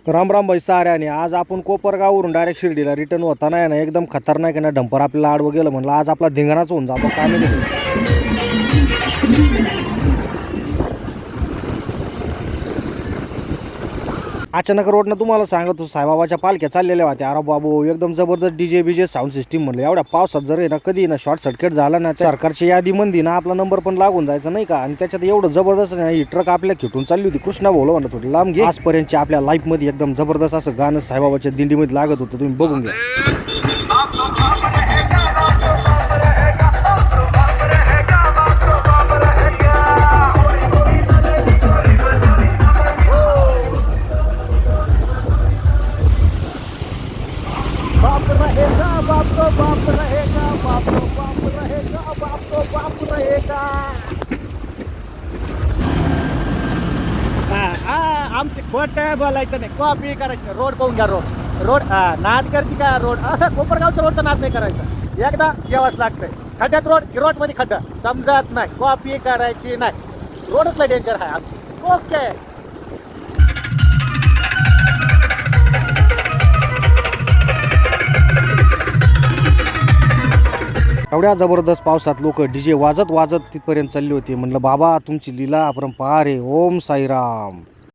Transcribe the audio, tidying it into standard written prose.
राम राम भाई साऱ्याने आज आपण कोपरगाववरून डायरेक्ट शिर्डीला रिटर्न होताना आहे ना एकदम खतरनाक आहे ना डंपर आपल्याला आडवं गेलं म्हणलं आज आपला धिंगाणाच होऊन जातो काय माहिती. अचानक रोडनं तुम्हाला सांगतो साईबाबाच्या पालख्या चाललेल्या होत्या. अरे बाबू एकदम जबरदस्त डीजे बीजे साऊंड सिस्टीम म्हणलं एवढ्या पावसात जर आहे ना कधी ना शॉर्ट सर्किट झाला ना सरकारची यादी मंदी ना आपला नंबर पण लागून जायचा नाही का. आणि त्याच्यात एवढं जबरदस्त नाही ट्रक आपल्या खिटून चालली होती. कृष्णा बोल म्हणलं थोडी लांब घे. आजपर्यंतच्या आपल्या लाईफ मध्ये एकदम जबरदस्त असं गाणं साईबाबाच्या दिंडीमध्ये लागत होतं तुम्ही बघून घ्या. बाप रहेगा बाप तो बाप रहेगा बाप तो बाप रहेगा बाप तो बाप रहेगा. आमचे खोट बोलायचं नाही कॉपी करायचं रोड पाहून घ्या. रोड नाद करते का रोड कोपरगावचा रोडचा नाद नाही करायचा. एकदा यावंच लागतंय खड्ड्यात रोड मध्ये खड्डा समजत नाही कॉपी करायची नाही. रोडच लय डेंजर आहे आमची. ओके एवढ्या जबरदस्त पावसात लोक डीजे वाजत वाजत तिथपर्यंत चालली होती. म्हणलं बाबा तुमची लीला अपरंपार आहे. ओम साईराम.